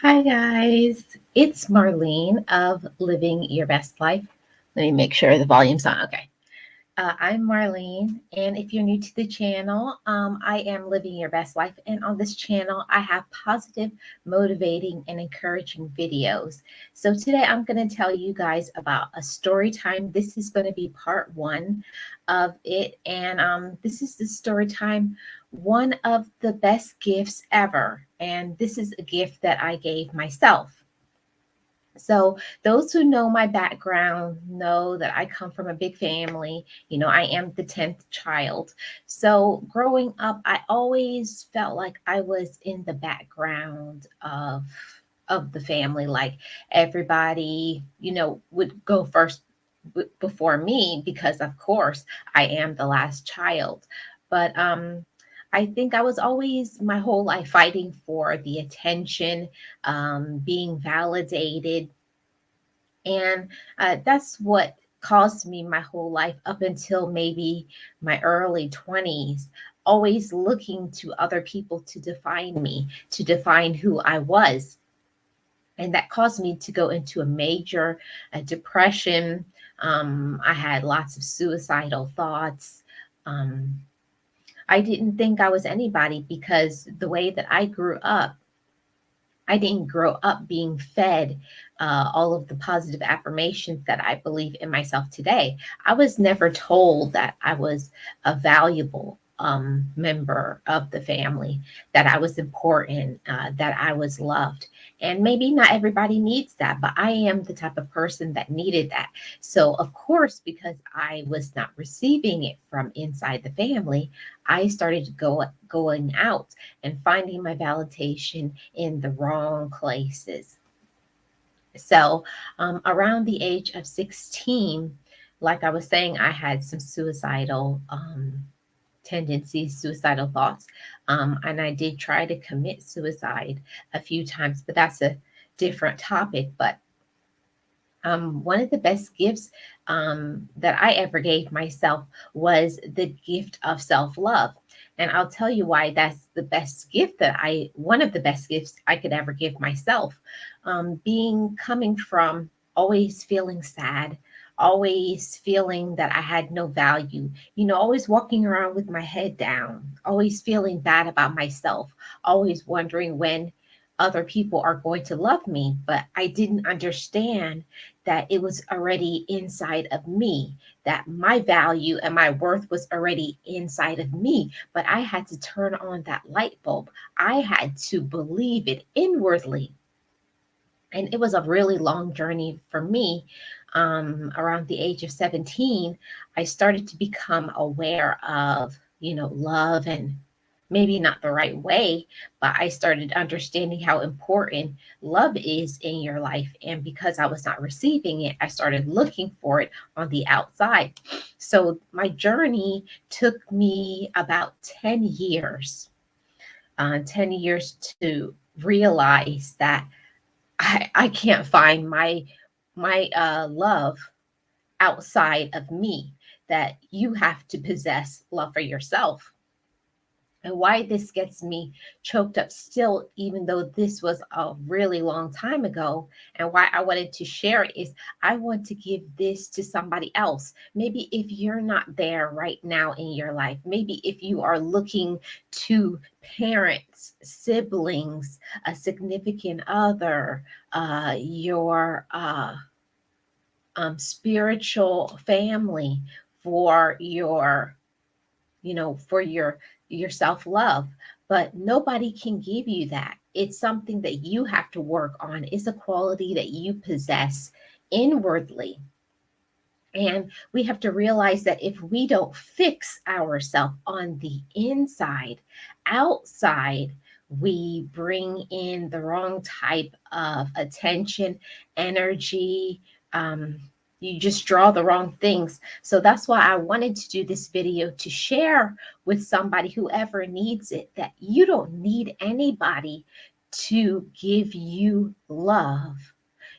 Hi, guys. It's Marlene of Living Your Best Life. Let me make sure the volume's on. Okay. I'm Marlene, and if you're new to the channel, I am Living Your Best Life. And on this channel, I have positive, motivating, and encouraging videos. So today I'm going to tell you guys about a story time. This is going to be part one of it. And this is the story time, one of the best gifts ever. And this is a gift that I gave myself. So, those who know my background know that I come from a big family. I am the 10th child. So, growing up, I always felt like I was in the background of the family. Like everybody, would go first before me because, of course, I am the last child. But I think I was always my whole life fighting for the attention, being validated, and that's what caused me my whole life up until maybe my early 20s, always looking to other people to define me, to define who I was. And that caused me to go into a major depression. I had lots of suicidal thoughts. Um, I didn't think I was anybody because the way that I grew up, I didn't grow up being fed all of the positive affirmations that I believe in myself today. I was never told that I was a valuable member of the family, that I was important, that I was loved. And maybe not everybody needs that, but I am the type of person that needed that. So, of course, because I was not receiving it from inside the family, I started going out and finding my validation in the wrong places. So, around the age of 16, like I was saying, I had some suicidal tendencies, suicidal thoughts. And I did try to commit suicide a few times, but that's a different topic. But one of the best gifts that I ever gave myself was the gift of self love. And I'll tell you why that's the best gift one of the best gifts I could ever give myself. Coming from always feeling sad, always feeling that I had no value, always walking around with my head down, always feeling bad about myself, always wondering when other people are going to love me. But I didn't understand that it was already inside of me, that my value and my worth was already inside of me. But I had to turn on that light bulb. I had to believe it inwardly. And it was a really long journey for me. Around the age of 17, I started to become aware of, love, and maybe not the right way, but I started understanding how important love is in your life. And because I was not receiving it, I started looking for it on the outside. So my journey took me about 10 years, 10 years to realize that I can't find my love outside of me, that you have to possess love for yourself. And why this gets me choked up still, even though this was a really long time ago, and why I wanted to share it is I want to give this to somebody else. Maybe if you're not there right now in your life, maybe if you are looking to parents, siblings, a significant other, your spiritual family for your self-love, but nobody can give you that. It's something that you have to work on. It's a quality that you possess inwardly. And we have to realize that if we don't fix ourselves on the inside, outside, we bring in the wrong type of attention, energy. Um, you just draw the wrong things. So that's why I wanted to do this video to share with somebody, whoever needs it, that you don't need anybody to give you love.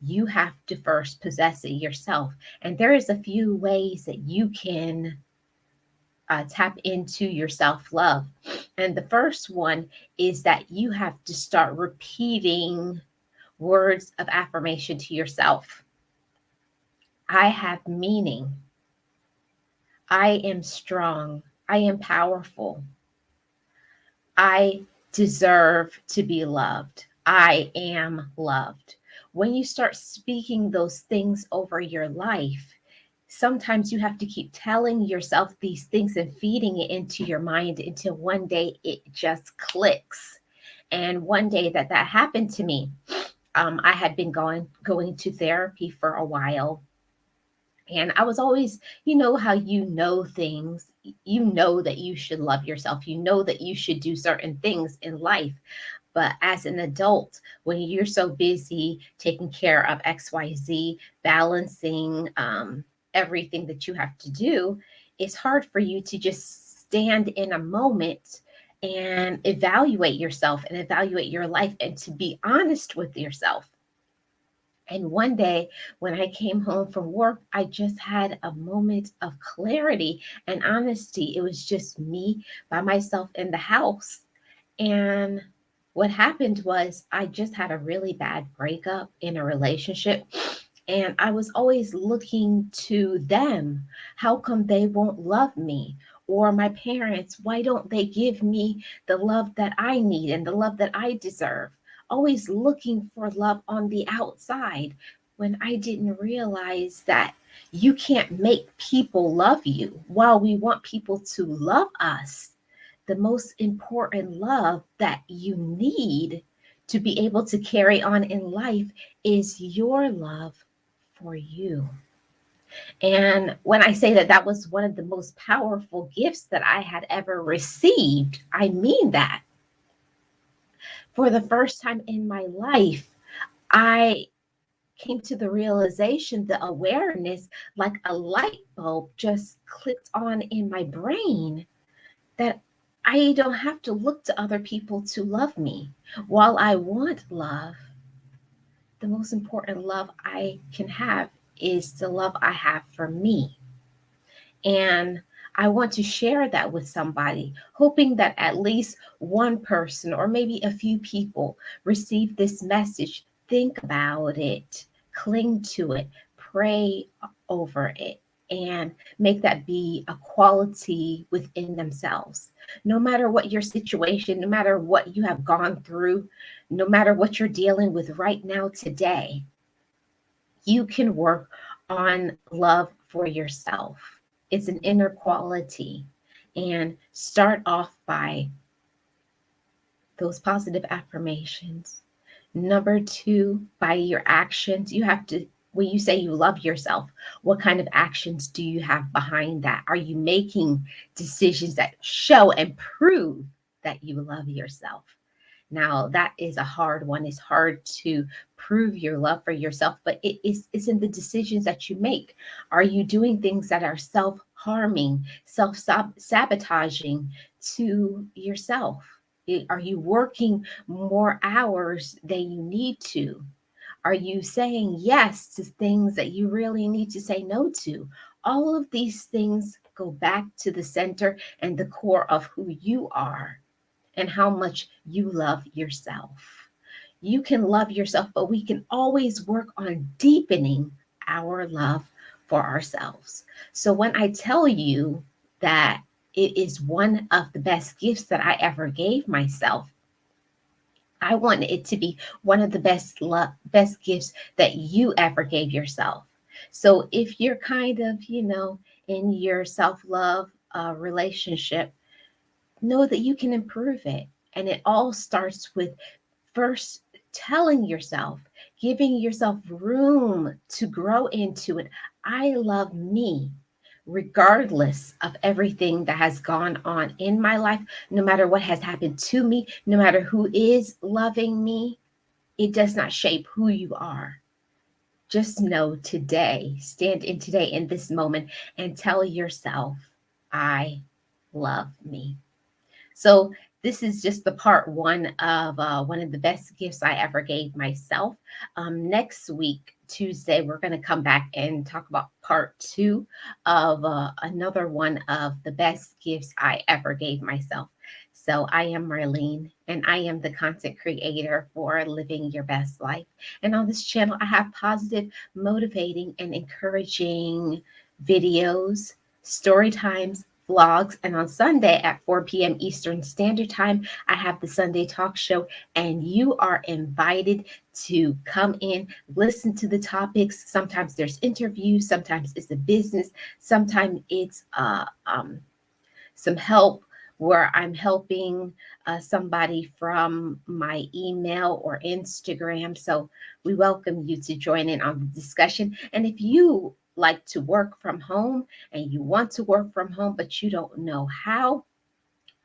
You have to first possess it yourself. And there is a few ways that you can tap into your self love. And the first one is that you have to start repeating. words of affirmation to yourself. I have meaning. I am strong. I am powerful. I deserve to be loved. I am loved. When you start speaking those things over your life, sometimes you have to keep telling yourself these things and feeding it into your mind until one day it just clicks. And one day that happened to me, I had been going to therapy for a while, and I was always, you know, how you know things, you know that you should love yourself, you know that you should do certain things in life. But as an adult, when you're so busy taking care of XYZ, balancing everything that you have to do, it's hard for you to just stand in a moment and evaluate yourself and evaluate your life and to be honest with yourself. And one day when I came home from work, I just had a moment of clarity and honesty. It was just me by myself in the house. And what happened was I just had a really bad breakup in a relationship. And I was always looking to them. How come they won't love me? Or my parents, why don't they give me the love that I need and the love that I deserve? Always looking for love on the outside when I didn't realize that you can't make people love you. While we want people to love us, the most important love that you need to be able to carry on in life is your love for you. And when I say that that was one of the most powerful gifts that I had ever received, I mean that. For the first time in my life, I came to the realization, the awareness, like a light bulb just clicked on in my brain that I don't have to look to other people to love me. While I want love, the most important love I can have is the love I have for me. And I want to share that with somebody, hoping that at least one person or maybe a few people receive this message. Think about it, cling to it, pray over it, and make that be a quality within themselves. No matter what your situation, no matter what you have gone through, no matter what you're dealing with right now today, you can work on love for yourself. It's an inner quality. And start off by those positive affirmations. Number two, by your actions. You have to, when you say you love yourself, what kind of actions do you have behind that? Are you making decisions that show and prove that you love yourself? Now, that is a hard one. It's hard to prove your love for yourself, but it's in the decisions that you make. Are you doing things that are self harming, self sabotaging to yourself? Are you working more hours than you need to? Are you saying yes to things that you really need to say no to? All of these things go back to the center and the core of who you are and how much you love yourself. You can love yourself, but we can always work on deepening our love for ourselves. So when I tell you that it is one of the best gifts that I ever gave myself, I want it to be one of the best gifts that you ever gave yourself. So if you're kind of, in your self-love relationship, know that you can improve it. And it all starts with first telling yourself, giving yourself room to grow into it. I love me, regardless of everything that has gone on in my life, no matter what has happened to me, no matter who is loving me, it does not shape who you are. Just know today, stand in today in this moment and tell yourself, I love me. So this is just the part one of one of the best gifts I ever gave myself. Next week, Tuesday, we're going to come back and talk about part two of another one of the best gifts I ever gave myself. So I am Marlene, and I am the content creator for Living Your Best Life. And on this channel, I have positive, motivating, and encouraging videos, story times, vlogs, and on Sunday at 4 p.m. Eastern Standard Time, I have the Sunday Talk Show, and you are invited to come in, listen to the topics. Sometimes there's interviews, sometimes it's a business, sometimes it's some help where I'm helping somebody from my email or Instagram. So we welcome you to join in on the discussion. And if you like to work from home and you want to work from home, but you don't know how,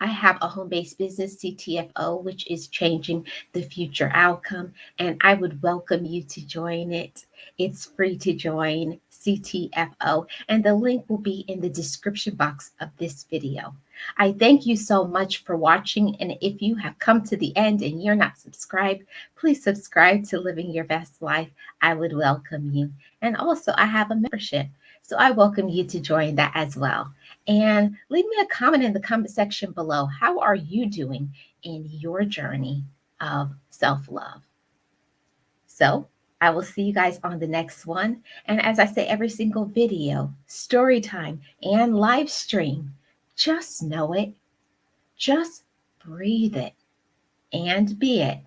I have a home based business, CTFO, which is changing the future outcome, and I would welcome you to join it. It's free to join CTFO, and the link will be in the description box of this video. I thank you so much for watching, and if you have come to the end and you're not subscribed, please subscribe to Living Your Best Life. I would welcome you. And also, I have a membership, so I welcome you to join that as well. And leave me a comment in the comment section below. How are you doing in your journey of self love? So, I will see you guys on the next one. And as I say every single video, story time and live stream, just know it, just breathe it and be it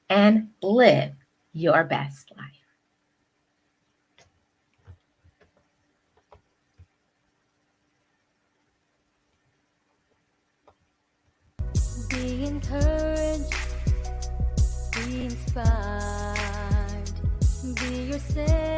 and live your best life. Be encouraged, be inspired, be yourself.